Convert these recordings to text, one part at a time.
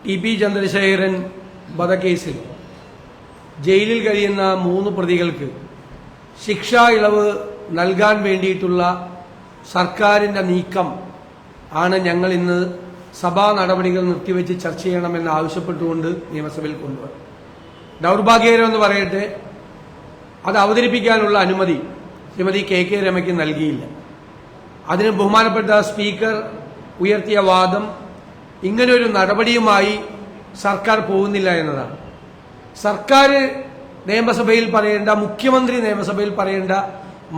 TP. Chandrasekharan വധക്കേസിൽ ജയിലിൽ കഴിയുന്ന 3 പ്രതികൾക്ക് ശിക്ഷാ ഇളവ് നൽകാൻ വേണ്ടിയിട്ടുള്ള സർക്കാരിന്റെ നീക്കം ആണ് ഞങ്ങൾ ഇന്ന് സഭാ നടപടികൾ നിർത്തിവെച്ച് ചർച്ച ചെയ്യണമെന്ന് ആവശ്യപ്പെട്ടുകൊണ്ട് നിയമസഭയിൽ കൊണ്ടുവന്നു. ദൗർഭാഗ്യകരമെന്ന് പറയട്ടെ, അത് അവതരിപ്പിക്കാനുള്ള അനുമതി ശ്രീമതി കെ രമയ്ക്ക് നൽകിയില്ല. അതിന് ബഹുമാനപ്പെട്ട സ്പീക്കർ ഉയർത്തിയ വാദം ഇങ്ങനൊരു നടപടിയുമായി സർക്കാർ പോകുന്നില്ല എന്നതാണ്. സർക്കാർ നിയമസഭയിൽ പറയേണ്ട, മുഖ്യമന്ത്രി നിയമസഭയിൽ പറയേണ്ട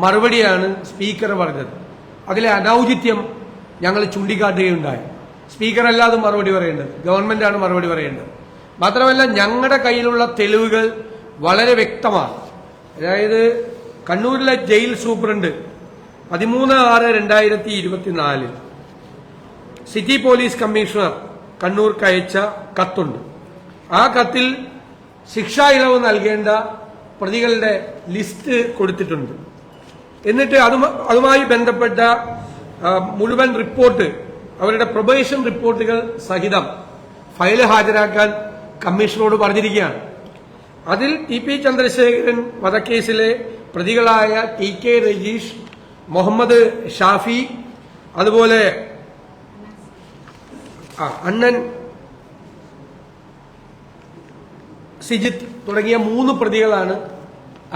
മറുപടിയാണ് സ്പീക്കർ പറഞ്ഞത്. അതിലെ അനൌചിത്യം ഞങ്ങൾ ചൂണ്ടിക്കാട്ടുകയുണ്ടായി. സ്പീക്കർ അല്ലാതെ മറുപടി പറയേണ്ടത്, ഗവൺമെന്റാണ് മറുപടി പറയേണ്ടത്. മാത്രമല്ല, ഞങ്ങളുടെ കയ്യിലുള്ള തെളിവുകൾ വളരെ വ്യക്തമാണ്. അതായത് കണ്ണൂരിലെ jail superintendent 13/6/2024 city police commissioner കണ്ണൂർക്ക് അയച്ച കത്തുണ്ട്. ആ കത്തിൽ ശിക്ഷാ ഇളവ് നൽകേണ്ട പ്രതികളുടെ ലിസ്റ്റ് കൊടുത്തിട്ടുണ്ട്. എന്നിട്ട് അതുമായി ബന്ധപ്പെട്ട മുഴുവൻ റിപ്പോർട്ട്, അവരുടെ പ്രൊബേഷൻ റിപ്പോർട്ടുകൾ സഹിതം ഫയൽ ഹാജരാക്കാൻ കമ്മീഷനോട് പറഞ്ഞിരിക്കുകയാണ്. അതിൽ ടി.പി. ചന്ദ്രശേഖരൻ വധക്കേസിലെ പ്രതികളായ ടി.കെ. രജീഷ്, മുഹമ്മദ് ഷാഫി, അതുപോലെ അണ്ണൻ സിജിത്ത് തുടങ്ങിയ 3 പ്രതികളാണ്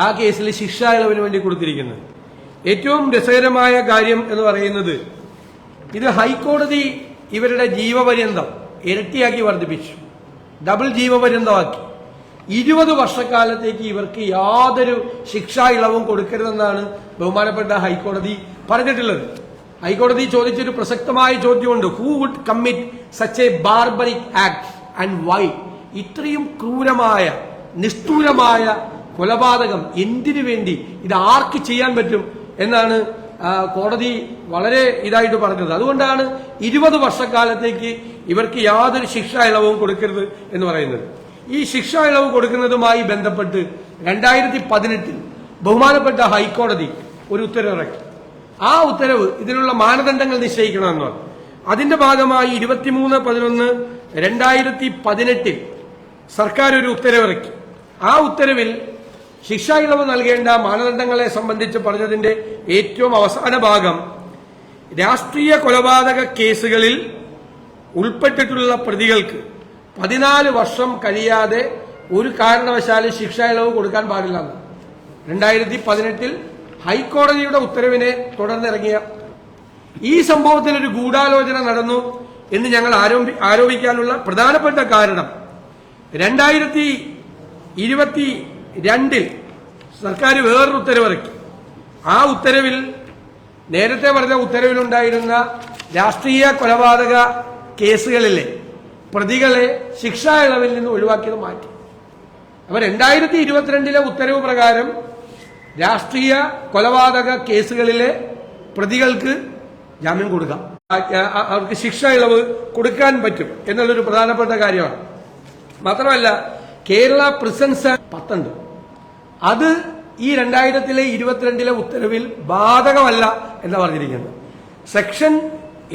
ആ കേസിൽ ശിക്ഷാ ഇളവിന് വേണ്ടി കൊടുത്തിരിക്കുന്നത്. ഏറ്റവും രസകരമായ കാര്യം എന്ന് പറയുന്നത്, ഇത് ഹൈക്കോടതി ഇവരുടെ ജീവപര്യന്തം ഇരട്ടിയാക്കി വർദ്ധിപ്പിച്ചു, ഡബിൾ ജീവപര്യന്തമാക്കി. 20 വർഷക്കാലത്തേക്ക് ഇവർക്ക് യാതൊരു ശിക്ഷാ ഇളവും കൊടുക്കരുതെന്നാണ് ബഹുമാനപ്പെട്ട ഹൈക്കോടതി പറഞ്ഞിട്ടുള്ളത്. ഹൈക്കോടതി ചോദിച്ചൊരു പ്രസക്തമായ ചോദ്യമുണ്ട്, who would commit such a barbaric act and why? ഇത്രയും ക്രൂരമായ, നിഷ്ഠൂരമായ കൊലപാതകം എന്തിനു വേണ്ടി, ഇത് ആർക്ക് ചെയ്യാൻ പറ്റും എന്നാണ് കോടതി വളരെ ഇതായിട്ട് പറഞ്ഞത്. അതുകൊണ്ടാണ് 20 വർഷക്കാലത്തേക്ക് ഇവർക്ക് യാതൊരു ശിക്ഷാ ഇളവും കൊടുക്കരുത് എന്ന് പറയുന്നത്. ഈ ശിക്ഷാ ഇളവ് കൊടുക്കുന്നതുമായി ബന്ധപ്പെട്ട് 2018 ബഹുമാനപ്പെട്ട ഹൈക്കോടതി ഒരു ഉത്തരവിറക്കി. ആ ഉത്തരവ് ഇതിനുള്ള മാനദണ്ഡങ്ങൾ നിശ്ചയിക്കണമെന്നാണ്. അതിന്റെ ഭാഗമായി 23/11/2018 സർക്കാർ ഒരു ഉത്തരവിറക്കി. ആ ഉത്തരവിൽ ശിക്ഷാ ഇളവ് നൽകേണ്ട മാനദണ്ഡങ്ങളെ സംബന്ധിച്ച് പറഞ്ഞതിന്റെ ഏറ്റവും അവസാന ഭാഗം, രാഷ്ട്രീയ കൊലപാതക കേസുകളിൽ ഉൾപ്പെട്ടിട്ടുള്ള പ്രതികൾക്ക് 14 വർഷം കഴിയാതെ ഒരു കാരണവശാലും ശിക്ഷാ ഇളവ് കൊടുക്കാൻ പാടില്ലെന്ന് 2018 ഹൈക്കോടതിയുടെ ഉത്തരവിനെ തുടർന്നിറങ്ങിയ ഈ സംഭവത്തിൽ ഒരു ഗൂഢാലോചന നടന്നു എന്ന് ഞങ്ങൾ ആരോപിക്കാനുള്ള പ്രധാനപ്പെട്ട കാരണം, 2022 സർക്കാർ വേറൊരു ഉത്തരവിറക്കി. ആ ഉത്തരവിൽ, നേരത്തെ പറഞ്ഞ ഉത്തരവിലുണ്ടായിരുന്ന രാഷ്ട്രീയ കൊലപാതക കേസുകളിലെ പ്രതികളെ ശിക്ഷാ ഇളവിൽ നിന്ന് ഒഴിവാക്കിയത് മാറ്റി. അപ്പൊ 2022 ഉത്തരവ് പ്രകാരം രാഷ്ട്രീയ കൊലപാതക കേസുകളിലെ പ്രതികൾക്ക് ജാമ്യം കൊടുക്കാം, അവർക്ക് ശിക്ഷാ ഇളവ് കൊടുക്കാൻ പറ്റും എന്നുള്ളൊരു പ്രധാനപ്പെട്ട കാര്യമാണ്. മാത്രമല്ല, കേരള പ്രിസൺസ് 10 അത് ഈ 2022 ഉത്തരവിൽ ബാധകമല്ല എന്ന് പറഞ്ഞിരിക്കുന്നത്. സെക്ഷൻ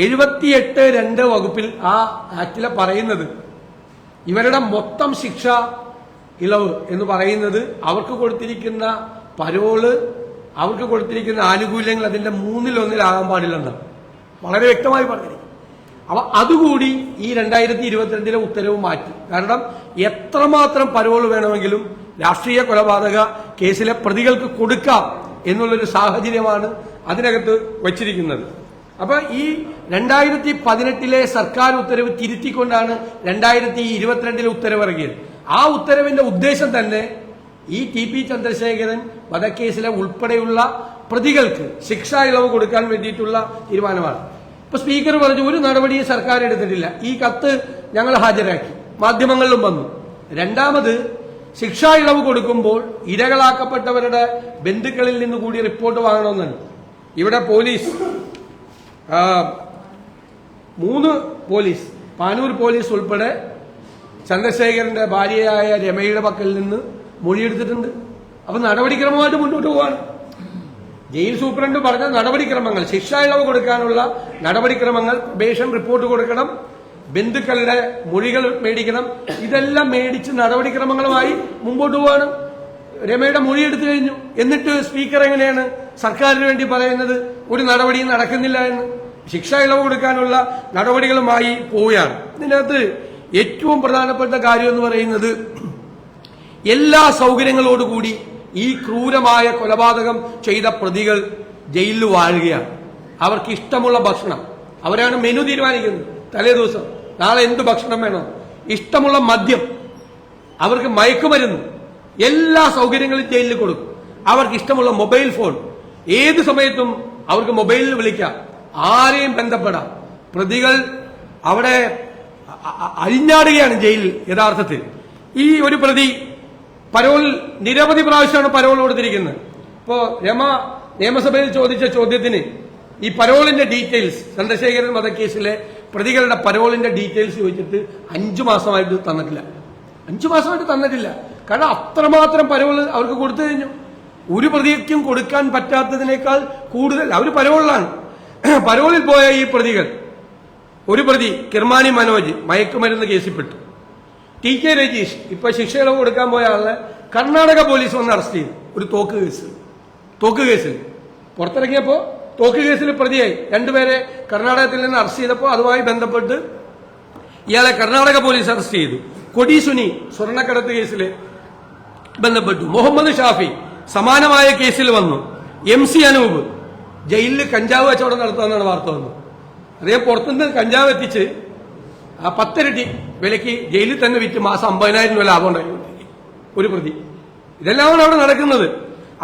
78(2) വകുപ്പിൽ, ആ ആക്ടിലെ പറയുന്നത്, ഇവരുടെ മൊത്തം ശിക്ഷ ഇളവ് എന്ന് പറയുന്നത് അവർക്ക് കൊടുത്തിരിക്കുന്ന പരോള്, അവർക്ക് കൊടുത്തിരിക്കുന്ന ആനുകൂല്യങ്ങൾ അതിന്റെ 1/3 പാടില്ലെന്നാണ് വളരെ വ്യക്തമായി പറഞ്ഞിരിക്കുന്നത്. അപ്പൊ അതുകൂടി ഈ 2022 ഉത്തരവ് മാറ്റി. കാരണം എത്രമാത്രം പരോള് വേണമെങ്കിലും രാഷ്ട്രീയ കൊലപാതക കേസിലെ പ്രതികൾക്ക് കൊടുക്കാം എന്നുള്ളൊരു സാഹചര്യമാണ് അതിനകത്ത് വച്ചിരിക്കുന്നത്. അപ്പൊ ഈ 2018 സർക്കാർ ഉത്തരവ് തിരുത്തിക്കൊണ്ടാണ് 2022 ഉത്തരവിറങ്ങിയത്. ആ ഉത്തരവിന്റെ ഉദ്ദേശം തന്നെ ഈ ടി.പി. ചന്ദ്രശേഖരൻ വധക്കേസിലെ ഉൾപ്പെടെയുള്ള പ്രതികൾക്ക് ശിക്ഷാ ഇളവ് കൊടുക്കാൻ വേണ്ടിയിട്ടുള്ള തീരുമാനമാണ്. ഇപ്പൊ സ്പീക്കർ പറഞ്ഞു, ഒരു നടപടിയും സർക്കാർ എടുത്തിട്ടില്ല. ഈ കത്ത് ഞങ്ങൾ ഹാജരാക്കി, മാധ്യമങ്ങളിലും വന്നു. രണ്ടാമത്, ശിക്ഷാ ഇളവ് കൊടുക്കുമ്പോൾ ഇരകളാക്കപ്പെട്ടവരുടെ ബന്ധുക്കളിൽ നിന്ന് കൂടി റിപ്പോർട്ട് വാങ്ങണമെന്നാണ്. ഇവിടെ പോലീസ് 3 പോലീസ്, പാനൂർ പോലീസ് ഉൾപ്പെടെ ചന്ദ്രശേഖരന്റെ ഭാര്യയായ രമയുടെ പക്കൽ നിന്ന് മൊഴിയെടുത്തിട്ടുണ്ട്. അപ്പൊ നടപടിക്രമമായിട്ട് മുന്നോട്ട് പോവാണ്. ജയിൽ സൂപ്രണ്ട് പറഞ്ഞ നടപടിക്രമങ്ങൾ, ശിക്ഷാ ഇളവ് കൊടുക്കാനുള്ള നടപടിക്രമങ്ങൾ, പ്രൊബേഷൻ റിപ്പോർട്ട് കൊടുക്കണം, ബന്ധുക്കളുടെ മൊഴികൾ മേടിക്കണം. ഇതെല്ലാം മേടിച്ച് നടപടിക്രമങ്ങളുമായി മുമ്പോട്ട് പോവാണ്. രമയുടെ മൊഴി എടുത്തു കഴിഞ്ഞു. എന്നിട്ട് സ്പീക്കർ എങ്ങനെയാണ് സർക്കാരിന് വേണ്ടി പറയുന്നത് ഒരു നടപടിയും നടക്കുന്നില്ല എന്ന്? ശിക്ഷാ ഇളവ് കൊടുക്കാനുള്ള നടപടികളുമായി പോവുകയാണ്. ഇതിനകത്ത് ഏറ്റവും പ്രധാനപ്പെട്ട കാര്യം എന്ന് പറയുന്നത് എല്ലാ സൗകര്യങ്ങളോടുകൂടി ഈ ക്രൂരമായ കൊലപാതകം ചെയ്ത പ്രതികൾ ജയിലിൽ വാഴുകയാണ്. അവർക്ക് ഇഷ്ടമുള്ള ഭക്ഷണം, അവരാണ് മെനു തീരുമാനിക്കുന്നത്. തലേ ദിവസം നാളെ എന്ത് ഭക്ഷണം വേണം, ഇഷ്ടമുള്ള മദ്യം, അവർക്ക് മയക്കുമരുന്ന്, എല്ലാ സൗകര്യങ്ങളും ജയിലിൽ കൊടുക്കും. അവർക്ക് ഇഷ്ടമുള്ള മൊബൈൽ ഫോൺ, ഏത് സമയത്തും അവർക്ക് മൊബൈലിൽ വിളിക്കാം, ആരെയും ബന്ധപ്പെടാം. പ്രതികൾ അവിടെ അഴിഞ്ഞാടുകയാണ് ജയിലിൽ. യഥാർത്ഥത്തിൽ ഈ ഒരു പ്രതി പരോൾ നിരവധി പ്രാവശ്യമാണ് പരോൾ കൊടുത്തിരിക്കുന്നത്. ഇപ്പോ രമ നിയമസഭയിൽ ചോദിച്ച ചോദ്യത്തിന് ഈ പരോളിന്റെ ഡീറ്റെയിൽസ്, ചന്ദ്രശേഖരൻ വധക്കേസിലെ പ്രതികളുടെ പരോളിന്റെ ഡീറ്റെയിൽസ് ചോദിച്ചിട്ട് 5 മാസമായിട്ട് തന്നിട്ടില്ല. 5 മാസമായിട്ട് തന്നിട്ടില്ല. കാരണം അത്രമാത്രം പരോൾ അവർക്ക് കൊടുത്തു കഴിഞ്ഞു. ഒരു പ്രതിക്കും കൊടുക്കാൻ പറ്റാത്തതിനേക്കാൾ കൂടുതൽ അവർ പരോളിലാണ്. പരോളിൽ പോയ ഈ പ്രതികൾ, ഒരു പ്രതി കിർമാനി മനോജ് മയക്കുമരുന്ന് കേസിൽപ്പെട്ടു. TK രജീഷ് ഇപ്പൊ ശിക്ഷ ഇളവ് കൊടുക്കാൻ പോയ ആളെ കർണാടക പോലീസ് വന്ന് അറസ്റ്റ് ചെയ്തു. ഒരു തോക്ക് കേസിൽ പുറത്തിറങ്ങിയപ്പോ തോക്ക് കേസിൽ പ്രതിയായി. 2 പേരെ കർണാടകത്തിൽ നിന്ന് അറസ്റ്റ് ചെയ്തപ്പോൾ അതുമായി ബന്ധപ്പെട്ട് ഇയാളെ കർണാടക പോലീസ് അറസ്റ്റ് ചെയ്തു. കൊടി സുനി സ്വർണ്ണക്കടത്ത് കേസിൽ ബന്ധപ്പെട്ടു. മുഹമ്മദ് ഷാഫി സമാനമായ കേസിൽ വന്നു. MC അനൂപ് ജയിലിൽ കഞ്ചാവ് കച്ചവടം നടത്തുമെന്നാണ് വാർത്ത വന്നത്. അദ്ദേഹം പുറത്തുനിന്ന് കഞ്ചാവ് എത്തിച്ച് 10 ഇരട്ടി വിലയ്ക്ക് ജയിലിൽ തന്നെ വിറ്റ് മാസം 50,000 രൂപ ലാഭം ഉണ്ടായിരുന്നു ഒരു പ്രതി. ഇതെല്ലാമാണ് അവിടെ നടക്കുന്നത്.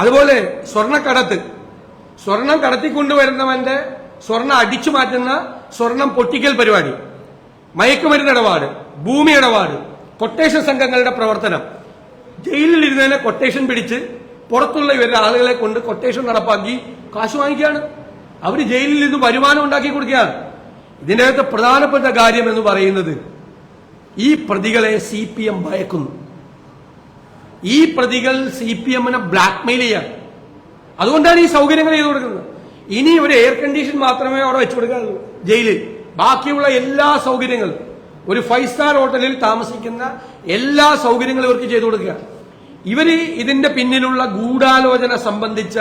അതുപോലെ സ്വർണം കടത്തിക്കൊണ്ടുവരുന്നവന്റെ സ്വർണം അടിച്ചു മാറ്റുന്ന സ്വർണം പൊട്ടിക്കൽ പരിപാടി, മയക്കുമരുന്ന് ഇടപാട്, ഭൂമി ഇടപാട്, കൊട്ടേഷൻ സംഘങ്ങളുടെ പ്രവർത്തനം. ജയിലിൽ ഇരുന്നതിനെ കൊട്ടേഷൻ പിടിച്ച് പുറത്തുള്ള ഇവരുടെ ആളുകളെ കൊണ്ട് കൊട്ടേഷൻ നടപ്പാക്കി കാശ് വാങ്ങിക്കുകയാണ്. അവർ ജയിലിൽ നിന്ന് വരുമാനം ഉണ്ടാക്കി കൊടുക്കുകയാണ്. ഇതിന്റെ അകത്ത് പ്രധാനപ്പെട്ട കാര്യം എന്ന് പറയുന്നത് ഈ പ്രതികളെ CPM ഭയക്കുന്നു. ഈ പ്രതികൾ CPM-നെ ബ്ലാക്ക്മെയിൽ ചെയ്യാണ്. അതുകൊണ്ടാണ് ഈ സൗകര്യങ്ങൾ ചെയ്തു കൊടുക്കുന്നത്. ഇനി ഒരു എയർ കണ്ടീഷൻ മാത്രമേ അവിടെ വെച്ചു കൊടുക്കാറുള്ളൂ ജയിലിൽ. ബാക്കിയുള്ള എല്ലാ സൗകര്യങ്ങളും, ഒരു 5 സ്റ്റാർ ഹോട്ടലിൽ താമസിക്കുന്ന എല്ലാ സൗകര്യങ്ങളും ഇവർക്ക് ചെയ്തു കൊടുക്കുക. ഇവര് ഇതിന്റെ പിന്നിലുള്ള ഗൂഢാലോചന സംബന്ധിച്ച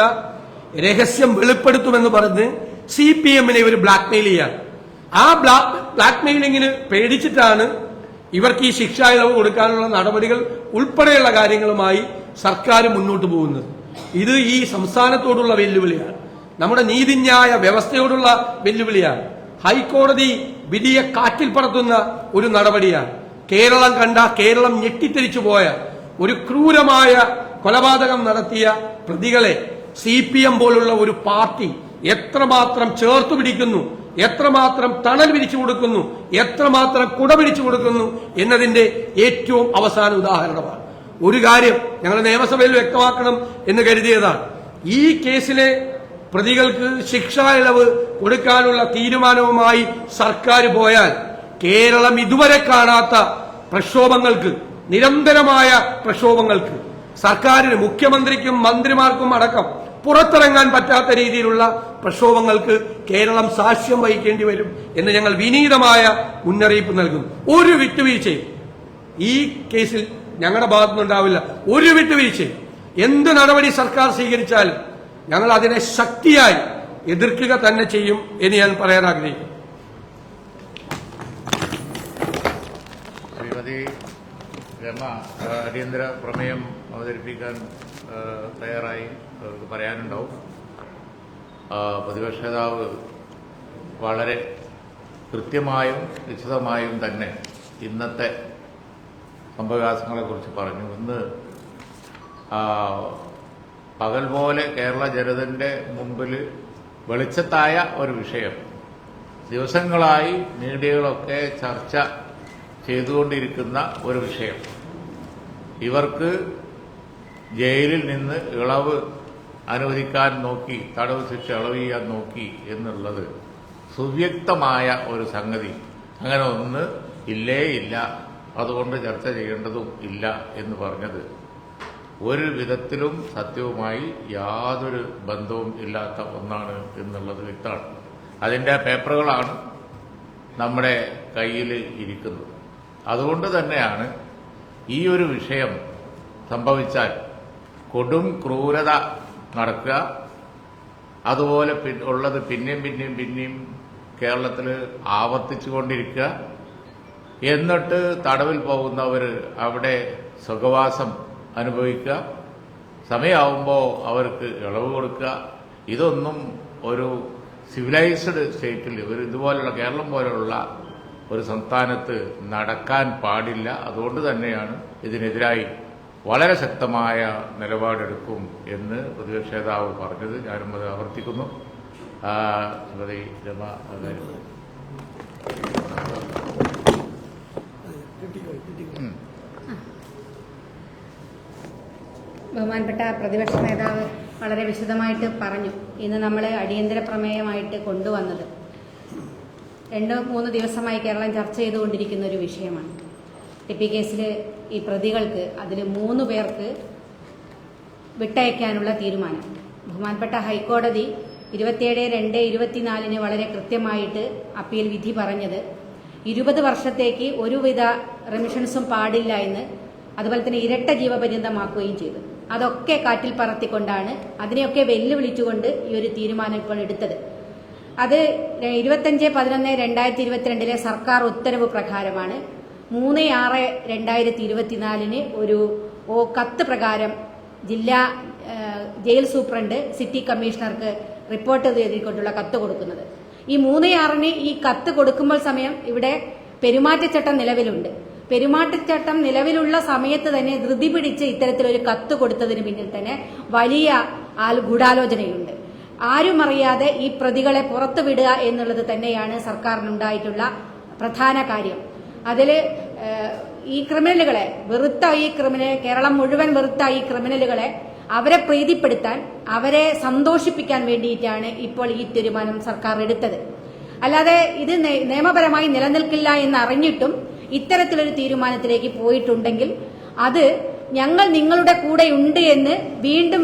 രഹസ്യം വെളിപ്പെടുത്തുമെന്ന് പറഞ്ഞ് CPM-നെ ഇവർ ബ്ലാക്ക്മെയിൽ ചെയ്യാൻ. ആ ബ്ലാക്ക്മെയിലിങ്ങിന് പേടിച്ചിട്ടാണ് ഇവർക്ക് ഈ ശിക്ഷാ ഇളവ് കൊടുക്കാനുള്ള നടപടികൾ ഉൾപ്പെടെയുള്ള കാര്യങ്ങളുമായി സർക്കാർ മുന്നോട്ട് പോകുന്നത്. ഇത് ഈ സംസ്ഥാനത്തോടുള്ള വെല്ലുവിളിയാണ്, നമ്മുടെ നീതിന്യായ വ്യവസ്ഥയോടുള്ള വെല്ലുവിളിയാണ്. ഹൈക്കോടതി വിധിയെ കാറ്റിൽ പറത്തുന്ന ഒരു നടപടിയാണ്. കേരളം ഞെട്ടിത്തിരിച്ചു പോയ ഒരു ക്രൂരമായ കൊലപാതകം നടത്തിയ പ്രതികളെ CPM പോലുള്ള ഒരു പാർട്ടി എത്രമാത്രം ചേർത്തു പിടിക്കുന്നു, എത്രമാത്രം തണൽ പിരിച്ചു കൊടുക്കുന്നു, എത്രമാത്രം കുട പിടിച്ചു കൊടുക്കുന്നു എന്നതിന്റെ ഏറ്റവും അവസാന ഉദാഹരണമാണ്. ഒരു കാര്യം ഞങ്ങൾ നിയമസഭയിൽ വ്യക്തമാക്കണം എന്ന് കരുതിയതാണ്. ഈ കേസിലെ പ്രതികൾക്ക് ശിക്ഷാ ഇളവ് കൊടുക്കാനുള്ള തീരുമാനവുമായി സർക്കാർ പോയാൽ കേരളം ഇതുവരെ കാണാത്ത പ്രക്ഷോഭങ്ങൾക്ക്, നിരന്തരമായ പ്രക്ഷോഭങ്ങൾക്ക്, സർക്കാരിന്, മുഖ്യമന്ത്രിക്കും മന്ത്രിമാർക്കും അടക്കം പുറത്തിറങ്ങാൻ പറ്റാത്ത രീതിയിലുള്ള പ്രക്ഷോഭങ്ങൾക്ക് കേരളം സാക്ഷ്യം വഹിക്കേണ്ടി വരും എന്ന് ഞങ്ങൾ വിനീതമായ മുന്നറിയിപ്പ് നൽകുന്നു. ഒരു വിട്ടുവീഴ്ചയും ഈ കേസിൽ ഞങ്ങളുടെ ഭാഗത്തുനിന്നുണ്ടാവില്ല. ഒരു വിട്ടുവീഴ്ചയും എന്ത് നടപടി സർക്കാർ സ്വീകരിച്ചാലും ഞങ്ങൾ അതിനെ ശക്തിയായി എതിർക്കുക തന്നെ ചെയ്യും എന്ന് ഞാൻ പറയാൻ ആഗ്രഹിക്കുന്നു. ശ്രീമതി രമ അടിയന്തര പ്രമേയം അവതരിപ്പിക്കാൻ തയ്യാറായി പറയാനുണ്ടാവും. പ്രതിപക്ഷ നേതാവ് വളരെ കൃത്യമായും വിശദമായും തന്നെ ഇന്നത്തെ സംഭവവികാസങ്ങളെക്കുറിച്ച് പറഞ്ഞു. ഇന്ന് പകൽ പോലെ കേരള ജനതയുടെ മുമ്പിൽ വെളിച്ചത്തായ ഒരു വിഷയം, ദിവസങ്ങളായി മീഡിയകളൊക്കെ ചർച്ച ചെയ്തുകൊണ്ടിരിക്കുന്ന ഒരു വിഷയം. ഇവർക്ക് ജയിലിൽ നിന്ന് ഇളവ് അനുവദിക്കാൻ നോക്കി, തടവ് ശിക്ഷ ഇളവ് ചെയ്യാൻ നോക്കി എന്നുള്ളത് സുവ്യക്തമായ ഒരു സംഗതി. അങ്ങനെ ഒന്ന് ഇല്ലേ ഇല്ല, അതുകൊണ്ട് ചർച്ച ചെയ്യേണ്ടതും ഇല്ല എന്ന് പറഞ്ഞത് ഒരു വിധത്തിലും സത്യവുമായി യാതൊരു ബന്ധവും ഇല്ലാത്ത ഒന്നാണ് എന്നുള്ളത് വ്യക്തമാണ്. അതിൻ്റെ പേപ്പറുകളാണ് നമ്മുടെ കയ്യിൽ ഇരിക്കുന്നത്. അതുകൊണ്ട് തന്നെയാണ് ഈ ഒരു വിഷയം സംഭവിച്ചാൽ കൊടും ക്രൂരത നടക്കുക, അതുപോലെ ഉള്ളത് പിന്നെയും കേരളത്തിൽ ആവർത്തിച്ചുകൊണ്ടിരിക്കുക, എന്നിട്ട് തടവിൽ പോകുന്നവർ അവിടെ സുഖവാസം അനുഭവിക്കുക, സമയമാവുമ്പോൾ അവർക്ക് ഇളവ് കൊടുക്കുക. ഇതൊന്നും ഒരു സിവിലൈസ്ഡ് സ്റ്റേറ്റിൽ, ഒരു ഇതുപോലുള്ള കേരളം പോലുള്ള ഒരു സംസ്ഥാനത്ത് നടക്കാൻ പാടില്ല. അതുകൊണ്ട് തന്നെയാണ് ഇതിനെതിരായി വളരെ ശക്തമായ നിലപാടെടുക്കും എന്ന് പ്രതിപക്ഷ നേതാവ് പറഞ്ഞത്. ഞാനും അത് ആവർത്തിക്കുന്നു. ശ്രീമതി രമ ബഹുമാനപ്പെട്ട പ്രതിപക്ഷ നേതാവ് വളരെ വിശദമായിട്ട് പറഞ്ഞു. ഇന്ന് നമ്മൾ അടിയന്തര പ്രമേയമായിട്ട് കൊണ്ടുവന്നത് 2-3 ദിവസമായി കേരളം ചർച്ച ചെയ്തുകൊണ്ടിരിക്കുന്ന ഒരു വിഷയമാണ്. ടിപ്പി കേസിൽ ഈ പ്രതികൾക്ക്, അതിൽ 3 പേർക്ക് വിട്ടയക്കാനുള്ള തീരുമാനം ബഹുമാനപ്പെട്ട ഹൈക്കോടതി 27/2/24 വളരെ കൃത്യമായിട്ട് അപ്പീൽ വിധി പറഞ്ഞത് 20 വർഷത്തേക്ക് ഒരുവിധ റെമിഷൻസും പാടില്ല എന്ന്, അതുപോലെ തന്നെ ഇരട്ട ജീവപര്യന്തമാക്കുകയും ചെയ്തു. അതൊക്കെ കാറ്റിൽ പറത്തിക്കൊണ്ടാണ്, അതിനെയൊക്കെ വെല്ലുവിളിച്ചുകൊണ്ട് ഈ ഒരു തീരുമാനം ഇപ്പോൾ എടുത്തത്. അത് 25/11/2022 സർക്കാർ ഉത്തരവ് പ്രകാരമാണ്. 3/6/2024 ഒരു കത്ത് പ്രകാരം ജില്ലാ ജയിൽ സൂപ്രണ്ട് സിറ്റി കമ്മീഷണർക്ക് റിപ്പോർട്ട് എഴുതിക്കൊണ്ടുള്ള കത്ത് കൊടുക്കുന്നത്. ഈ 3/6 ഈ കത്ത് കൊടുക്കുമ്പോൾ സമയം ഇവിടെ പെരുമാറ്റച്ചട്ടം നിലവിലുണ്ട്. പെരുമാറ്റച്ചട്ടം നിലവിലുള്ള സമയത്ത് തന്നെ ധൃതി പിടിച്ച് ഇത്തരത്തിലൊരു കത്ത് കൊടുത്തതിന് പിന്നിൽ തന്നെ വലിയ ഗൂഢാലോചനയുണ്ട്. ആരും അറിയാതെ ഈ പ്രതികളെ പുറത്തുവിടുക എന്നുള്ളത് തന്നെയാണ് സർക്കാരിനുണ്ടായിട്ടുള്ള പ്രധാന കാര്യം. അതിൽ ഈ ക്രിമിനലുകളെ കേരളം മുഴുവൻ വെറുത്ത ഈ ക്രിമിനലുകളെ അവരെ പ്രീതിപ്പെടുത്താൻ, അവരെ സന്തോഷിപ്പിക്കാൻ വേണ്ടിയിട്ടാണ് ഇപ്പോൾ ഈ തീരുമാനം സർക്കാർ എടുത്തത്. അല്ലാതെ ഇത് നിയമപരമായി നിലനിൽക്കില്ല എന്ന് അറിഞ്ഞിട്ടും ഇത്തരത്തിലൊരു തീരുമാനത്തിലേക്ക് പോയിട്ടുണ്ടെങ്കിൽ അത് ഞങ്ങൾ നിങ്ങളുടെ കൂടെയുണ്ട് എന്ന്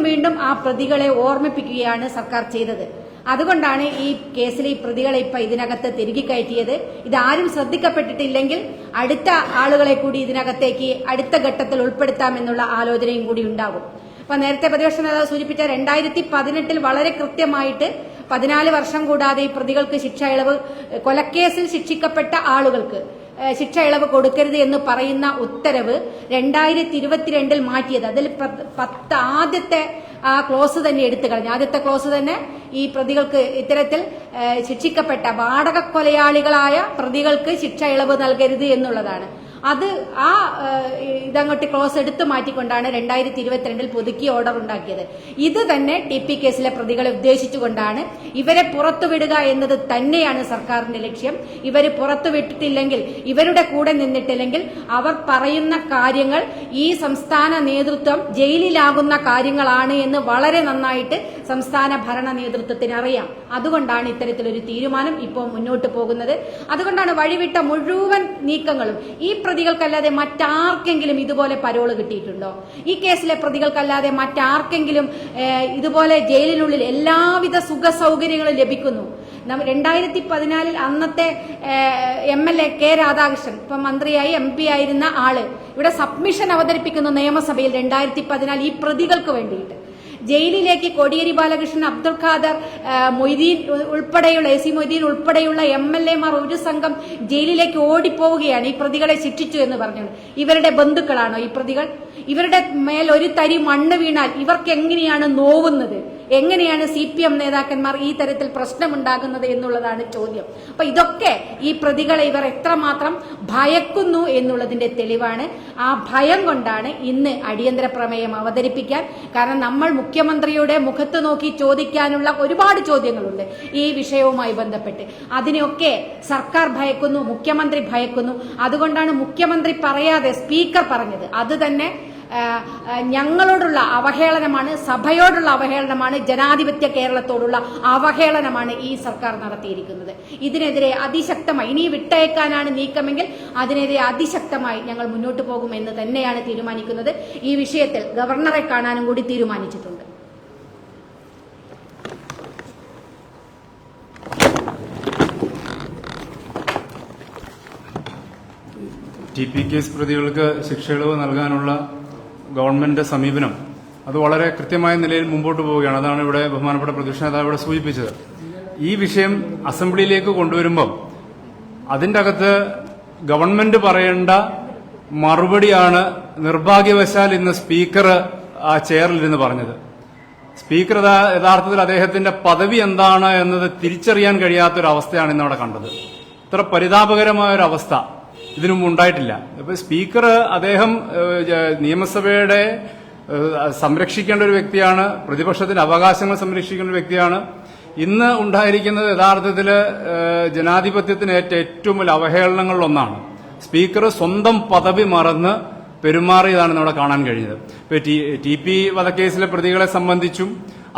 വീണ്ടും ആ പ്രതികളെ ഓർമ്മിപ്പിക്കുകയാണ് സർക്കാർ ചെയ്തത്. അതുകൊണ്ടാണ് ഈ കേസിലെ ഈ പ്രതികളെ ഇപ്പൊ ഇതിനകത്ത് തിരികെ കയറ്റിയത്. ഇതാരും ശ്രദ്ധിക്കപ്പെട്ടിട്ടില്ലെങ്കിൽ അടുത്ത ആളുകളെ കൂടി ഇതിനകത്തേക്ക് അടുത്ത ഘട്ടത്തിൽ ഉൾപ്പെടുത്താമെന്നുള്ള ആലോചനയും കൂടി ഉണ്ടാകും. അപ്പൊ നേരത്തെ പ്രതിപക്ഷ നേതാവ് സൂചിപ്പിച്ച 2018 വളരെ കൃത്യമായിട്ട് 14 വർഷം കൂടാതെ ഈ പ്രതികൾക്ക് ശിക്ഷ ഇളവ്, കൊലക്കേസിൽ ശിക്ഷിക്കപ്പെട്ട ആളുകൾക്ക് ശിക്ഷ ഇളവ് കൊടുക്കരുത് എന്ന് പറയുന്ന ഉത്തരവ് 2022 മാറ്റിയത്. അതിൽ ആദ്യത്തെ ആ ക്ലോസ് തന്നെ എടുത്തു കളഞ്ഞു. ആദ്യത്തെ ക്ലോസ് തന്നെ ഈ പ്രതികൾക്ക്, ഇത്തരത്തിൽ ശിക്ഷിക്കപ്പെട്ട വാടക കൊലയാളികളായ പ്രതികൾക്ക് ശിക്ഷ ഇളവ് നൽകരുത് എന്നുള്ളതാണ്. അത് ഇതങ്ങോട്ട് ക്ലോസ് എടുത്തു മാറ്റിക്കൊണ്ടാണ് 2022 പുതുക്കിയ ഓർഡർ ഉണ്ടാക്കിയത്. ഇത് തന്നെ ടിപ്പി കേസിലെ പ്രതികളെ ഉദ്ദേശിച്ചുകൊണ്ടാണ്. ഇവരെ പുറത്തുവിടുക എന്നത് തന്നെയാണ് സർക്കാരിന്റെ ലക്ഷ്യം. ഇവർ പുറത്തുവിട്ടിട്ടില്ലെങ്കിൽ, ഇവരുടെ കൂടെ നിന്നിട്ടില്ലെങ്കിൽ അവർ പറയുന്ന കാര്യങ്ങൾ ഈ സംസ്ഥാന നേതൃത്വം ജയിലിലാകുന്ന കാര്യങ്ങളാണ് എന്ന് വളരെ നന്നായിട്ട് സംസ്ഥാന ഭരണ നേതൃത്വത്തിന് അറിയാം. അതുകൊണ്ടാണ് ഇത്തരത്തിലൊരു തീരുമാനം ഇപ്പോൾ മുന്നോട്ട് പോകുന്നത്. അതുകൊണ്ടാണ് വഴിവിട്ട മുഴുവൻ നീക്കങ്ങളും. ഈ പ്രതികൾക്കല്ലാതെ മറ്റാർക്കെങ്കിലും ഇതുപോലെ പരോള് കിട്ടിയിട്ടുണ്ടോ? ഈ കേസിലെ പ്രതികൾക്കല്ലാതെ മറ്റാർക്കെങ്കിലും ഇതുപോലെ ജയിലിനുള്ളിൽ എല്ലാവിധ സുഖ സൗകര്യങ്ങളും ലഭിക്കുന്നു? 2014 അന്നത്തെ MLA കെ രാധാകൃഷ്ണൻ, ഇപ്പൊ മന്ത്രിയായി MP ആയിരുന്ന ആള് ഇവിടെ സബ്മിഷൻ അവതരിപ്പിക്കുന്നു നിയമസഭയിൽ 2014 ഈ പ്രതികൾക്ക് വേണ്ടിയിട്ട്. ജയിലിലേക്ക് കോടിയേരി ബാലകൃഷ്ണൻ, അബ്ദുൾ ഖാദർ, മൊയ്തീൻ ഉൾപ്പെടെയുള്ള AC മൊയ്തീൻ ഉൾപ്പെടെയുള്ള MLA മാർ ഒരു സംഘം ജയിലിലേക്ക് ഓടിപ്പോവുകയാണ് ഈ പ്രതികളെ ശിക്ഷിച്ചു എന്ന് പറഞ്ഞു. ഇവരുടെ ബന്ധുക്കളാണോ ഈ പ്രതികൾ? ഇവരുടെ മേൽ ഒരു തരി മണ്ണ് വീണാൽ ഇവർക്ക് എങ്ങനെയാണ് നോവുന്നത്? എങ്ങനെയാണ് CPM നേതാക്കന്മാർ ഈ തരത്തിൽ പ്രശ്നമുണ്ടാകുന്നത് എന്നുള്ളതാണ് ചോദ്യം. അപ്പൊ ഇതൊക്കെ ഈ പ്രതികളെ ഇവർ എത്രമാത്രം ഭയക്കുന്നു എന്നുള്ളതിന്റെ തെളിവാണ്. ആ ഭയം കൊണ്ടാണ് ഇന്ന് അടിയന്തര പ്രമേയം അവതരിപ്പിക്കാൻ. കാരണം നമ്മൾ മുഖ്യമന്ത്രിയുടെ മുഖത്ത് നോക്കി ചോദിക്കാനുള്ള ഒരുപാട് ചോദ്യങ്ങളുണ്ട് ഈ വിഷയവുമായി ബന്ധപ്പെട്ട്. അതിനെയൊക്കെ സർക്കാർ ഭയക്കുന്നു, മുഖ്യമന്ത്രി ഭയക്കുന്നു. അതുകൊണ്ടാണ് മുഖ്യമന്ത്രി പറയാതെ സ്പീക്കർ പറഞ്ഞത്. അത് തന്നെ ഞങ്ങളോടുള്ള അവഹേളനമാണ്, സഭയോടുള്ള അവഹേളനമാണ്, ജനാധിപത്യ കേരളത്തോടുള്ള അവഹേളനമാണ് ഈ സർക്കാർ നടത്തിയിരിക്കുന്നത്. ഇതിനെതിരെ അതിശക്തമായി, ഇനി വിട്ടയക്കാനാണ് നീക്കമെങ്കിൽ അതിനെതിരെ അതിശക്തമായി ഞങ്ങൾ മുന്നോട്ട് പോകുമെന്ന് തന്നെയാണ് തീരുമാനിക്കുന്നത്. ഈ വിഷയത്തിൽ ഗവർണറെ കാണാനും കൂടി തീരുമാനിച്ചിട്ടുണ്ട്. TP കേസ് പ്രതികൾക്ക് ശിക്ഷയിളവ് നൽകാനുള്ള ഗവൺമെന്റ് സമീപനം അത് വളരെ കൃത്യമായ നിലയിൽ മുമ്പോട്ട് പോവുകയാണ്. അതാണ് ഇവിടെ ബഹുമാനപ്പെട്ട പ്രതിപക്ഷ നേതാവ് ഇവിടെ സൂചിപ്പിച്ചത്. ഈ വിഷയം അസംബ്ലിയിലേക്ക് കൊണ്ടുവരുമ്പം അതിൻ്റെ അകത്ത് ഗവൺമെന്റ് പറയേണ്ട മറുപടിയാണ് നിർഭാഗ്യവശാൽ ഇന്ന് സ്പീക്കർ ആ ചെയറിലിരുന്ന് പറഞ്ഞത്. സ്പീക്കർ യഥാർത്ഥത്തിൽ അദ്ദേഹത്തിന്റെ പദവി എന്താണ് എന്നത് തിരിച്ചറിയാൻ കഴിയാത്തൊരവസ്ഥയാണ് ഇന്നവിടെ കണ്ടത്. ഇത്ര പരിതാപകരമായ ഒരു അവസ്ഥ ഇതിനു മുമ്പ് ഉണ്ടായിട്ടില്ല. ഇപ്പൊ സ്പീക്കർ അദ്ദേഹം നിയമസഭയുടെ സംരക്ഷിക്കേണ്ട ഒരു വ്യക്തിയാണ്, പ്രതിപക്ഷത്തിന്റെ അവകാശങ്ങൾ സംരക്ഷിക്കേണ്ട ഒരു വ്യക്തിയാണ്. ഇന്ന് ഉണ്ടായിരിക്കുന്നത് യഥാർത്ഥത്തിൽ ജനാധിപത്യത്തിന് ഏറ്റവും വലിയ അവഹേളനങ്ങളിലൊന്നാണ്. സ്പീക്കർ സ്വന്തം പദവി മറന്ന് പെരുമാറിയതാണ് ഇവിടെ കാണാൻ കഴിഞ്ഞത്. ഇപ്പൊ TP വധക്കേസിലെ പ്രതികളെ സംബന്ധിച്ചും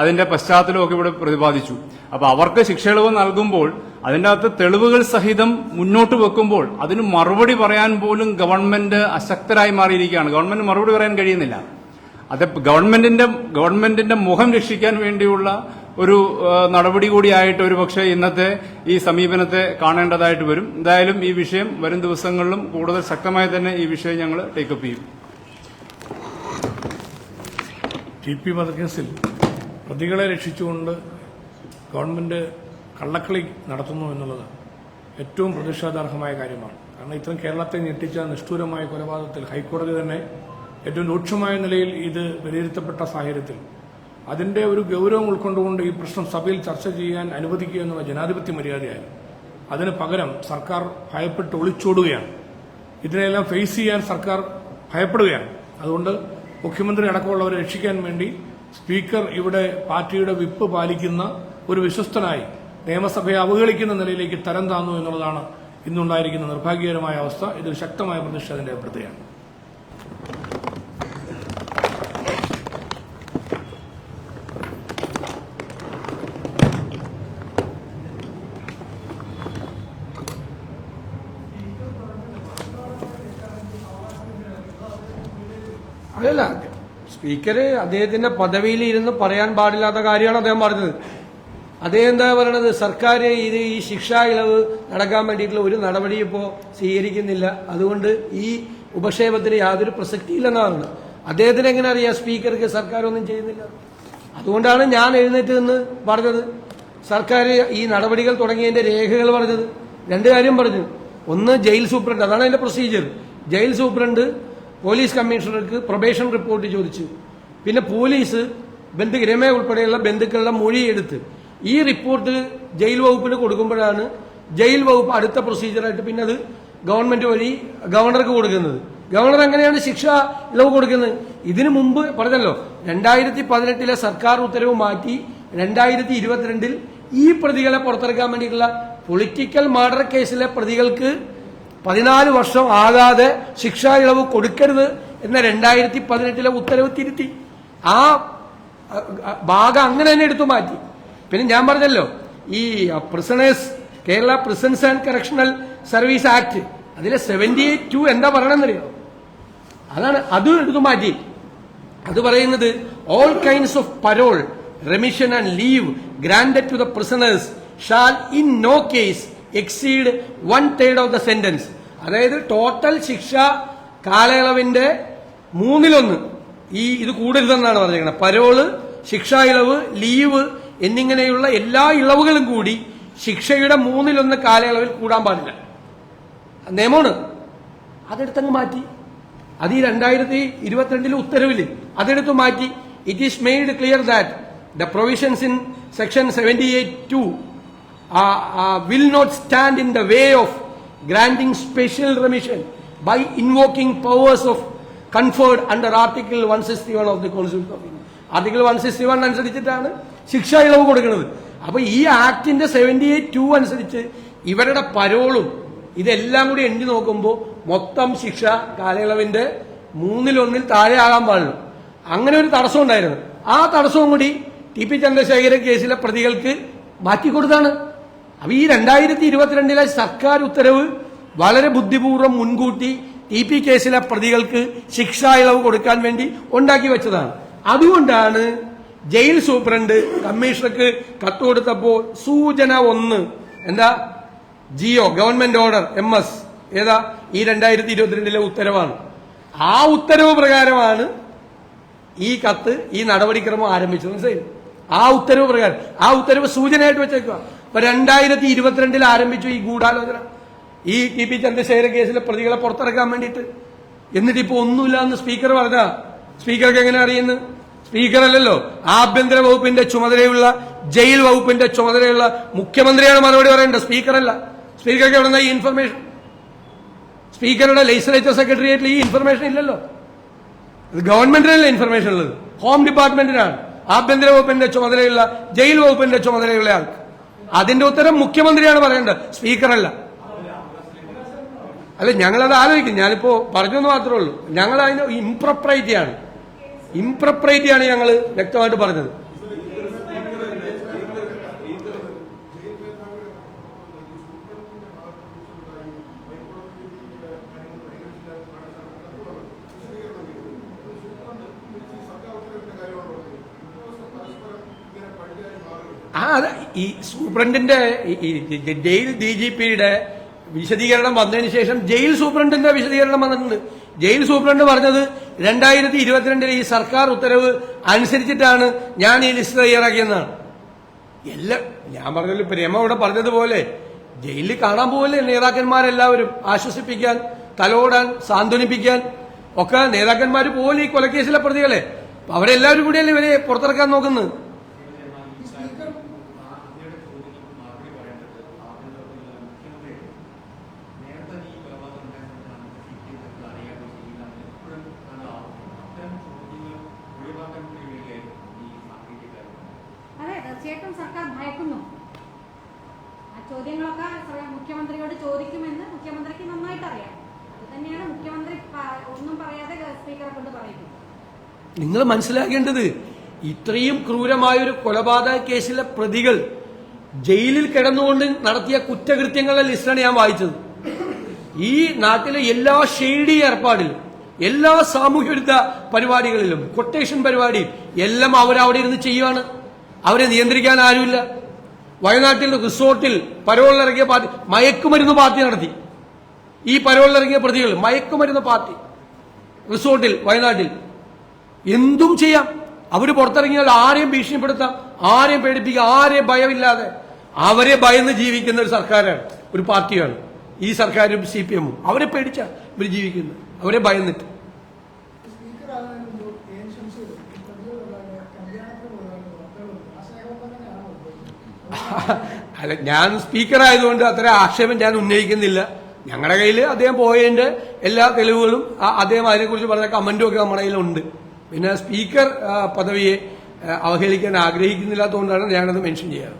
അതിന്റെ പശ്ചാത്തലമൊക്കെ ഇവിടെ പ്രതിപാദിച്ചു. അപ്പൊ അവർക്ക് ശിക്ഷയിളവ് നൽകുമ്പോൾ അതിന്റെ അകത്ത് തെളിവുകൾ സഹിതം മുന്നോട്ട് വെക്കുമ്പോൾ അതിന് മറുപടി പറയാൻ പോലും ഗവൺമെന്റ് അശക്തരായി മാറിയിരിക്കുകയാണ്. ഗവൺമെന്റ് മറുപടി പറയാൻ കഴിയുന്നില്ല. അത് ഗവൺമെന്റിന്റെ മുഖം രക്ഷിക്കാൻ വേണ്ടിയുള്ള ഒരു നടപടി കൂടിയായിട്ട് ഒരുപക്ഷെ ഇന്നത്തെ ഈ സമീപനത്തെ കാണേണ്ടതായിട്ട് വരും. എന്തായാലും ഈ വിഷയം വരും ദിവസങ്ങളിലും കൂടുതൽ ശക്തമായി തന്നെ ഈ വിഷയം ഞങ്ങൾ ടേക്കപ്പ് ചെയ്യും. TP വധക്കേസിൽ പ്രതികളെ രക്ഷിച്ചുകൊണ്ട് ഗവൺമെന്റ് കള്ളക്കളി നടത്തുന്നു എന്നുള്ളത് ഏറ്റവും പ്രതിഷേധാർഹമായ കാര്യമാണ്. കാരണം ഇത്തരം കേരളത്തെ ഞെട്ടിച്ച നിഷ്ഠൂരമായ കൊലപാതകത്തിൽ ഹൈക്കോടതി തന്നെ ഏറ്റവും രൂക്ഷമായ നിലയിൽ ഇത് വിലയിരുത്തപ്പെട്ട സാഹചര്യത്തിൽ അതിന്റെ ഒരു ഗൌരവം ഉൾക്കൊണ്ടുകൊണ്ട് ഈ പ്രശ്നം സഭയിൽ ചർച്ച ചെയ്യാൻ അനുവദിക്കുക എന്നുള്ള ജനാധിപത്യ മര്യാദയായിരുന്നു. അതിന് പകരം സർക്കാർ ഭയപ്പെട്ട് ഒളിച്ചോടുകയാണ്. ഇതിനെല്ലാം ഫേസ് ചെയ്യാൻ സർക്കാർ ഭയപ്പെടുകയാണ്. അതുകൊണ്ട് മുഖ്യമന്ത്രി അടക്കമുള്ളവരെ രക്ഷിക്കാൻ വേണ്ടി സ്പീക്കർ ഇവിടെ പാർട്ടിയുടെ വിപ്പ് പാലിക്കുന്ന ഒരു വിശ്വസ്തനായി നിയമസഭയെ അവഹേളിക്കുന്ന നിലയിലേക്ക് തരം താന്നു എന്നുള്ളതാണ് ഇന്നുണ്ടായിരിക്കുന്ന നിർഭാഗ്യകരമായ അവസ്ഥ. ഇതിൽ ശക്തമായ പ്രതിഷേധം രേഖപ്പെടുത്തുകയാണ്. അതല്ല, സ്പീക്കർ അദ്ദേഹത്തിന്റെ പദവിയിൽ ഇരുന്ന് പറയാൻ പാടില്ലാത്ത കാര്യമാണ് അദ്ദേഹം പറഞ്ഞത്. അദ്ദേഹം എന്താ പറയണത്, സർക്കാർ ഈ ശിക്ഷാ ഇളവ് നടക്കാൻ വേണ്ടിയിട്ടുള്ള ഒരു നടപടി ഇപ്പോൾ സ്വീകരിക്കുന്നില്ല, അതുകൊണ്ട് ഈ ഉപക്ഷേപത്തിന് യാതൊരു പ്രസക്തിയില്ലെന്നാണ്. അദ്ദേഹത്തിന് എങ്ങനെ അറിയാം സ്പീക്കർക്ക് സർക്കാർ ഒന്നും ചെയ്യുന്നില്ല? അതുകൊണ്ടാണ് ഞാൻ എഴുന്നേറ്റ് നിന്ന് പറഞ്ഞത്, സർക്കാർ ഈ നടപടികൾ തുടങ്ങിയതിന്റെ രേഖകൾ പറഞ്ഞത്. രണ്ട് കാര്യം പറഞ്ഞു. ഒന്ന്, ജയിൽ സൂപ്രണ്ട്, അതാണ് അതിന്റെ പ്രൊസീജിയർ. ജയിൽ സൂപ്രണ്ട് പോലീസ് കമ്മീഷണർക്ക് പ്രൊബേഷൻ റിപ്പോർട്ട് ചോദിച്ചു. പിന്നെ പോലീസ് രമേ ഉൾപ്പെടെയുള്ള ബന്ധുക്കളുടെ മൊഴിയെടുത്ത് ഈ റിപ്പോർട്ട് ജയിൽ വകുപ്പിന് കൊടുക്കുമ്പോഴാണ് ജയിൽ വകുപ്പ് അടുത്ത പ്രൊസീജിയറായിട്ട് പിന്നെ അത് ഗവൺമെന്റ് വഴി ഗവർണർക്ക് കൊടുക്കുന്നത്. ഗവർണർ അങ്ങനെയാണ് ശിക്ഷ ഇളവ് കൊടുക്കുന്നത്. ഇതിനു മുമ്പ് പറഞ്ഞല്ലോ, 2018 സർക്കാർ ഉത്തരവ് മാറ്റി 2022 ഈ പ്രതികളെ പുറത്തിറക്കാൻ വേണ്ടിയിട്ടുള്ള പൊളിറ്റിക്കൽ മർഡർ കേസിലെ പ്രതികൾക്ക് 14 വർഷം ആകാതെ ശിക്ഷാ ഇളവ് കൊടുക്കരുത് എന്ന 2018 ഉത്തരവ് തിരുത്തി. ആ ഭാഗം അങ്ങനെ തന്നെ എടുത്തു മാറ്റി. പിന്നെ ഞാൻ പറഞ്ഞല്ലോ, ഈ prisoners Kerala prisons and correctional service act അതിലെ 78(2) എന്താ പറയണമെന്നറിയോ? അതാണ് അത് എടുത്തു മാറ്റി. അത് പറയുന്നത് all kinds of parole, remission and leave granted to the prisoners shall in no case exceed 1/3 of the sentence. അതായത് ടോട്ടൽ ശിക്ഷ കാലയളവിന്റെ 1/3 ഇത് കൂടരുതെന്നാണ് പറഞ്ഞിരിക്കുന്നത്. പരോള്, ശിക്ഷാ ഇളവ്, ലീവ് എന്നിങ്ങനെയുള്ള എല്ലാ ഇളവുകളും കൂടി ശിക്ഷയുടെ 1/3 കാലയളവിൽ കൂടാൻ പാടില്ല. നിയമമാണ്. അതെടുത്തങ്ങ് മാറ്റി. അത് ഈ 2022 ഉത്തരവിൽ അതെടുത്തു മാറ്റി. It is made clear that the provisions in section 78(2) will not stand in the way of granting special remission by invoking powers of conferred under Article 161 of the Constitution of India. Article 161 അനുസരിച്ചിട്ടാണ് ശിക്ഷാ ഇളവ് കൊടുക്കുന്നത്. അപ്പൊ ഈ ആക്ടിന്റെ 78(2) അനുസരിച്ച് ഇവരുടെ പരോളും ഇതെല്ലാം കൂടി എണ്ണി നോക്കുമ്പോൾ മൊത്തം ശിക്ഷ കാലയളവിന്റെ 1/3 താഴെ ആകാൻ പാടുള്ളൂ. അങ്ങനെ ഒരു തടസ്സം ഉണ്ടായിരുന്നു. ആ തടസ്സവും കൂടി TP ചന്ദ്രശേഖരൻ കേസിലെ പ്രതികൾക്ക് മാറ്റിക്കൊടുത്താണ്. അപ്പൊ ഈ 2022 സർക്കാർ ഉത്തരവ് വളരെ ബുദ്ധിപൂർവ്വം മുൻകൂട്ടി TP കേസിലെ പ്രതികൾക്ക് ശിക്ഷാ ഇളവ് കൊടുക്കാൻ വേണ്ടി ഉണ്ടാക്കി വെച്ചതാണ്. അതുകൊണ്ടാണ് ജയിൽ സൂപ്രണ്ട് കമ്മീഷണർക്ക് കത്ത് കൊടുത്തപ്പോൾ സൂചന 1 എന്താ ജിയോ ഗവൺമെന്റ് ഓർഡർ MS ഏതാ ഈ 2022 ഉത്തരവാണ്. ആ ഉത്തരവ് പ്രകാരമാണ് ഈ കത്ത് ഈ നടപടിക്രമം ആരംഭിച്ചത്. മനസ്സിലായി? ആ ഉത്തരവ് പ്രകാരം ആ ഉത്തരവ് സൂചനയായിട്ട് വെച്ചേക്കുക. അപ്പൊ 2022 ആരംഭിച്ചു ഈ ഗൂഢാലോചന ഈ TP ചന്ദ്രശേഖരൻ കേസിലെ പ്രതികളെ പുറത്തിറക്കാൻ വേണ്ടിയിട്ട്. എന്നിട്ട് ഇപ്പൊ ഒന്നുമില്ല എന്ന് സ്പീക്കർ പറഞ്ഞ സ്പീക്കർക്ക് എങ്ങനെ അറിയുന്നു? സ്പീക്കർ അല്ലല്ലോ, ആഭ്യന്തര വകുപ്പിന്റെ ചുമതലയുള്ള ജയിൽ വകുപ്പിന്റെ ചുമതലയുള്ള മുഖ്യമന്ത്രിയാണ് മറുപടി പറയേണ്ടത്, സ്പീക്കറല്ല. സ്പീക്കർക്ക് എവിടെ ഈ ഇൻഫർമേഷൻ? സ്പീക്കറുടെ ലെജിസ്ലേച്ചർ സെക്രട്ടേറിയറ്റിൽ ഈ ഇൻഫർമേഷൻ ഇല്ലല്ലോ. ഇത് ഗവൺമെന്റിനല്ലേ ഇൻഫർമേഷൻ ഉള്ളത്, ഹോം ഡിപ്പാർട്ട്മെന്റിനാണ്, ആഭ്യന്തര വകുപ്പിന്റെ ചുമതലയുള്ള ജയിൽ വകുപ്പിന്റെ ചുമതലയുള്ള ആൾക്ക്. അതിന്റെ ഉത്തരം മുഖ്യമന്ത്രിയാണ് പറയേണ്ടത്, സ്പീക്കറല്ല. അല്ല, ഞങ്ങളത് ആലോചിക്കും. ഞാനിപ്പോ പറഞ്ഞെന്ന് മാത്രമേ ഉള്ളൂ. ഞങ്ങൾ അതിന് ഇംപ്രപ്പറേറ്റിയാണ് ഞങ്ങൾ വ്യക്തമായിട്ട് പറഞ്ഞത്. അതെ, ഈ സൂപ്രണ്ടിന്റെ ജയിൽ DGPയുടെ വിശദീകരണം വന്നതിന് ശേഷം ജയിൽ സൂപ്രണ്ടിന്റെ വിശദീകരണം വന്നിട്ടുണ്ട്. ജയിൽ സൂപ്രണ്ട് പറഞ്ഞത് 2022 ഈ സർക്കാർ ഉത്തരവ് അനുസരിച്ചിട്ടാണ് ഞാൻ ഈ ലിസ്റ്റ് തയ്യാറാക്കിയെന്നാണ്. ഞാൻ പറഞ്ഞല്ലോ, പ്രേമ ഇവിടെ പറഞ്ഞതുപോലെ ജയിലിൽ കാണാൻ പോകല്ലേ നേതാക്കന്മാരെല്ലാവരും, ആശ്വസിപ്പിക്കാൻ, തലോടാൻ, സാന്ത്വനിപ്പിക്കാൻ ഒക്കെ നേതാക്കന്മാർ പോലെ ഈ കൊലക്കേസിലെ പ്രതികളെ. അവരെല്ലാവരും കൂടിയല്ലേ ഇവരെ പുറത്തിറക്കാൻ നോക്കുന്നത്. അതെ, തീർച്ചയായിട്ടും സർക്കാർ ഭയക്കുന്നു. ആ ചോദ്യങ്ങളൊക്കെ മുഖ്യമന്ത്രിയോട് ചോദിക്കുമെന്ന് മുഖ്യമന്ത്രിക്ക് നന്നായിട്ട് അറിയാം. അത് തന്നെയാണ് മുഖ്യമന്ത്രി ഒന്നും പറയാതെ സ്പീക്കറെ കൊണ്ട് പറയുന്നത്. നിങ്ങൾ മനസ്സിലാക്കേണ്ടത്, ഇത്രയും ക്രൂരമായൊരു കൊലപാതക കേസിലെ പ്രതികൾ ജയിലിൽ കിടന്നുകൊണ്ട് നടത്തിയ കുറ്റകൃത്യങ്ങളുടെ ലിസ്റ്റാണ് ഞാൻ വായിച്ചത്. ഈ നാട്ടിലെ എല്ലാ ഷെയ്ഡി ഏർപ്പാടിലും, എല്ലാ സാമൂഹ്യവിരുദ്ധ പരിപാടികളിലും, കൊട്ടേഷൻ പരിപാടിയും എല്ലാം അവരവിടെ ഇരുന്ന് ചെയ്യുവാണ്. അവരെ നിയന്ത്രിക്കാൻ ആരുമില്ല. വയനാട്ടിൽ റിസോർട്ടിൽ പരോളിലിറങ്ങിയ പാർട്ടി മയക്കുമരുന്ന് പാർട്ടി നടത്തി. ഈ പരോളിലിറങ്ങിയ പ്രതികൾ മയക്കുമരുന്ന് പാർട്ടി റിസോർട്ടിൽ വയനാട്ടിൽ എന്തും ചെയ്യാം. അവർ പുറത്തിറങ്ങിയാൽ ആരെയും ഭീഷണിപ്പെടുത്താം, ആരെയും പേടിപ്പിക്കാം, ആരെയും ഭയമില്ലാതെ അവരെ ഭയന്ന് ജീവിക്കുന്ന ഒരു സർക്കാരാണ്, ഒരു പാർട്ടിയാണ് ഈ സർക്കാരും CPM-ഉം. അവരെ പേടിച്ച ഇവർ ജീവിക്കുന്നത്, അവരെ ഭയന്നിട്ട്. അല്ല, ഞാൻ സ്പീക്കർ ആയതുകൊണ്ട് അത്ര ആക്ഷേപം ഞാൻ ഉന്നയിക്കുന്നില്ല. ഞങ്ങളുടെ കയ്യിൽ അദ്ദേഹം പോയതിന്റെ എല്ലാ തെളിവുകളും അദ്ദേഹം അതിനെക്കുറിച്ച് പറഞ്ഞ കമന്റും ഒക്കെ നമ്മുടെ കയ്യിലുണ്ട്. പിന്നെ സ്പീക്കർ പദവിയെ അവഹേളിക്കാൻ ആഗ്രഹിക്കുന്നില്ലാത്തതുകൊണ്ടാണ് ഞാനത് മെൻഷൻ ചെയ്യാറ്.